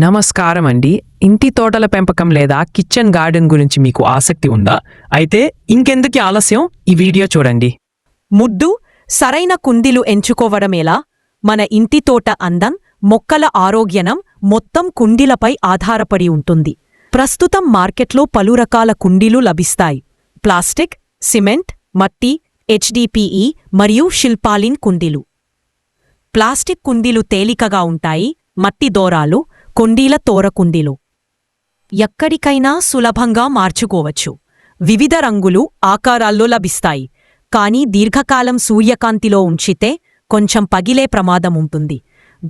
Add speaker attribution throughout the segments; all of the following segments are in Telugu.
Speaker 1: నమస్కారం అండి. ఇంటి తోటల పెంపకం లేదా కిచెన్ గార్డెన్ గురించి మీకు ఆసక్తి ఉందా? అయితే ఇంకెందుకు ఆలస్యం, ఈ వీడియో చూడండి.
Speaker 2: ముద్దు సరైన కుండీలు ఎంచుకోవడం ఎలా? మన ఇంటి తోట అందం, మొక్కల ఆరోగ్యనం మొత్తం కుండీలపై ఆధారపడి ఉంటుంది. ప్రస్తుతం మార్కెట్లో పలు రకాల కుండీలు లభిస్తాయి. ప్లాస్టిక్, సిమెంట్, మట్టి, HDPE మరియు శిల్పాలిన్ కుండీలు. ప్లాస్టిక్ కుండీలు తేలికగా ఉంటాయి. మట్టి దూరాలు, కుండీల తోర కుండీలు ఎక్కడికైనా సులభంగా మార్చుకోవచ్చు. వివిధ రంగులు, ఆకారాల్లో లభిస్తాయి. కానీ దీర్ఘకాలం సూర్యకాంతిలో ఉంచితే కొంచెం పగిలే ప్రమాదం ఉంటుంది.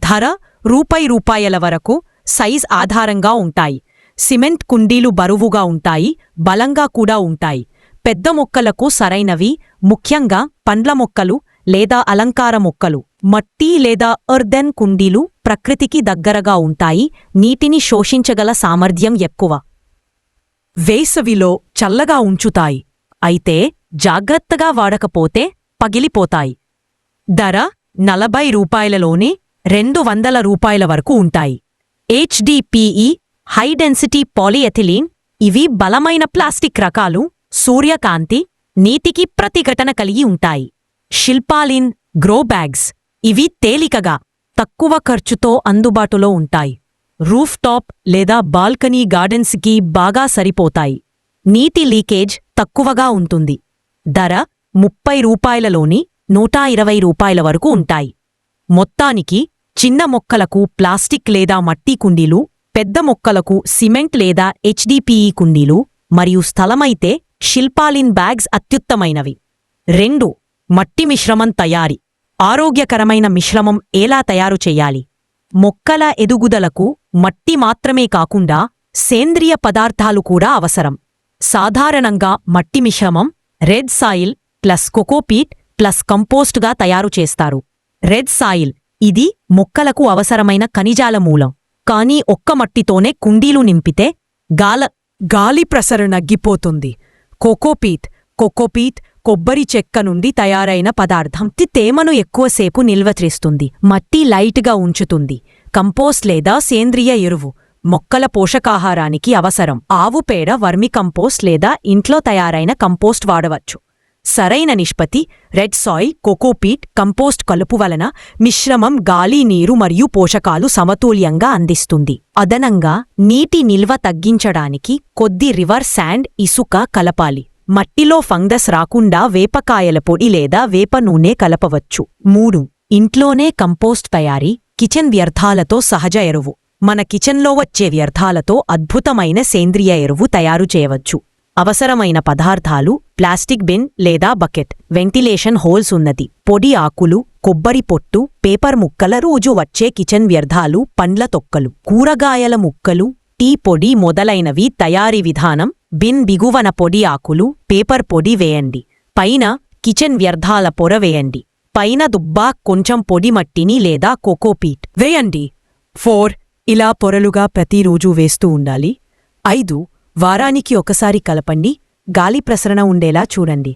Speaker 2: ధర రూపాయల వరకు, సైజ్ ఆధారంగా ఉంటాయి. సిమెంట్ కుండీలు బరువుగా ఉంటాయి, బలంగా కూడా ఉంటాయి. పెద్ద మొక్కలకు సరైనవి, ముఖ్యంగా పండ్ల మొక్కలు లేదా అలంకార మొక్కలు. మట్టి లేదా ఎర్దెన్ కుండీలు ప్రకృతికి దగ్గరగా ఉంటాయి, నీటిని శోషించగల సామర్థ్యం ఎక్కువ. వేసవిలో చల్లగా ఉంచుతాయి, అయితే జాగ్రత్తగా వాడకపోతే పగిలిపోతాయి. ధర రూపాయలలోనే 200 వరకు ఉంటాయి. HDPE high density polyethylene. ఇవి బలమైన ప్లాస్టిక్ రకాలు, సూర్యకాంతి, నీటికి ప్రతిఘటన కలిగి ఉంటాయి. శిల్పాలిన్ గ్రో బ్యాగ్స్. ఇవి తేలికగా, తక్కువ ఖర్చుతో అందుబాటులో ఉంటాయి. రూఫ్ టాప్ లేదా బాల్కనీ గార్డెన్స్కి బాగా సరిపోతాయి. నీటి లీకేజ్ తక్కువగా ఉంటుంది. ధర రూపాయలలోని 120 వరకు ఉంటాయి. మొత్తానికి చిన్న మొక్కలకు ప్లాస్టిక్ లేదా మట్టి కుండీలు, పెద్ద మొక్కలకు సిమెంట్ లేదా HDPE కుండీలు, మరియు స్థలమైతే శిల్పాలిన్ బ్యాగ్స్ అత్యుత్తమైనవి. 2. మట్టి మిశ్రమం తయారీ. ఆరోగ్యకరమైన మిశ్రమం ఎలా తయారు చెయ్యాలి? మొక్కల ఎదుగుదలకు మట్టి మాత్రమే కాకుండా సేంద్రియ పదార్థాలు కూడా అవసరం. సాధారణంగా మట్టి మిశ్రమం red soil plus cocopeat plus కంపోస్ట్గా తయారు చేస్తారు. రెడ్ సాయిల్ ఇది మొక్కలకు అవసరమైన ఖనిజాల మూలం. కానీ ఒక్క మట్టితోనే కుండీలు నింపితే గాలి ప్రసరణ నగ్గిపోతుంది. కోకోపీట్ కొబ్బరి చెక్క నుండి తయారైన పదార్థం. తేమను ఎక్కువసేపు నిల్వచేస్తుంది, మట్టి లైట్గా ఉంచుతుంది. కంపోస్ట్ లేదా సేంద్రియ ఎరువు మొక్కల పోషకాహారానికి అవసరం. ఆవు పేడ, వర్మి కంపోస్ట్ లేదా ఇంట్లో తయారైన కంపోస్ట్ వాడవచ్చు. సరైన నిష్పత్తి రెడ్ సాయిల్, కోకోపీట్, కంపోస్ట్ కలుపు వలన మిశ్రమం గాలి, నీరు మరియు పోషకాలు సమతుల్యంగా అందిస్తుంది. అదనంగా నీటి నిల్వ తగ్గించడానికి కొద్ది రివర్ శాండ్, ఇసుక కలపాలి. మట్టిలో ఫంగస్ రాకుండా వేపకాయల పొడి లేదా వేప నూనె కలపవచ్చు. 3. ఇంట్లోనే కంపోస్ట్ తయారీ. కిచెన్ వ్యర్థాలతో సహజ ఎరువు. మన కిచెన్లో వచ్చే వ్యర్థాలతో అద్భుతమైన సేంద్రియ ఎరువు తయారు చేయవచ్చు. అవసరమైన పదార్థాలు: ప్లాస్టిక్ బిన్ లేదా బకెట్, వెంటిలేషన్ హోల్స్ ఉన్నది, పొడి ఆకులు, కొబ్బరి పొట్టు, పేపర్ ముక్కల, రోజు వచ్చే కిచెన్ వ్యర్థాలు, పండ్ల తొక్కలు, కూరగాయల ముక్కలు, టీ పొడి మొదలైనవి. తయారీ విధానం: బిన్ బిగువన పొడి ఆకులు, పేపర్ పొడి వేయండి. పైన కిచెన్ వ్యర్థాల పొర వేయండి. పైన దుబ్బా కొంచెం పొడి మట్టిని లేదా కోకోపీట్ వేయండి. 4. ఇలా పొరలుగా ప్రతిరోజూ వేస్తూ ఉండాలి. 5. వారానికి ఒకసారి కలపండి. గాలి ప్రసరణ ఉండేలా చూడండి.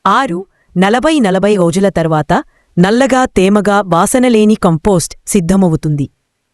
Speaker 2: 6. 40 రోజుల తర్వాత నల్లగా, తేమగా, వాసనలేని కంపోస్ట్ సిద్ధమవుతుంది.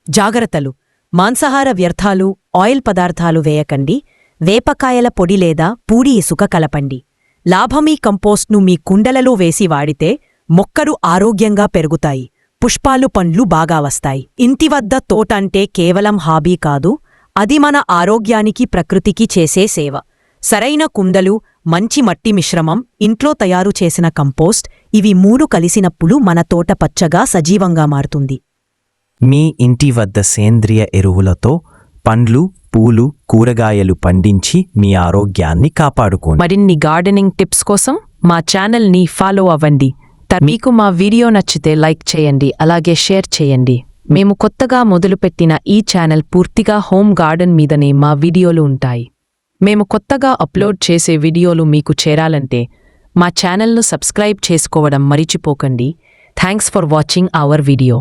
Speaker 2: జాగ్రత్తలు: మాంసాహార వ్యర్థాలు, ఆయిల్ పదార్థాలు వేయకండి. వేపకాయల పొడి లేదా పూడి ఇసుక కలపండి. లాభమీ కంపోస్ట్ను మీ కుండలలో వేసి వాడితే మొక్కలు ఆరోగ్యంగా పెరుగుతాయి, పుష్పాలు, పండ్లు బాగా వస్తాయి. ఇంటివద్ద తోట అంటే కేవలం హాబీ కాదు, అది మన ఆరోగ్యానికి, ప్రకృతికి చేసే సేవ. సరైన కుండలు, మంచి మట్టి మిశ్రమం, ఇంట్లో తయారు చేసిన కంపోస్ట్, ఇవి 3 కలిసినప్పుడు మన తోట పచ్చగా, సజీవంగా మారుతుంది.
Speaker 3: మీ ఇంటి వద్ద సేంద్రియ ఎరువులతో పండ్లు, పూలు, కూరగాయలు పండించి మీ ఆరోగ్యాన్ని కాపాడుకోండి.
Speaker 1: మరిన్ని గార్డెనింగ్ టిప్స్ కోసం మా ఛానల్ని ఫాలో అవ్వండి. మీకు మా వీడియో నచ్చితే లైక్ చేయండి, అలాగే షేర్ చేయండి. మేము కొత్తగా మొదలుపెట్టిన ఈ ఛానల్ పూర్తిగా హోమ్ గార్డెన్ మీదనే మా వీడియోలు ఉంటాయి. మేము కొత్తగా అప్లోడ్ చేసే వీడియోలు మీకు చేరాలంటే మా ఛానల్ను సబ్స్క్రైబ్ చేసుకోవడం మరిచిపోకండి. Thanks for watching our video.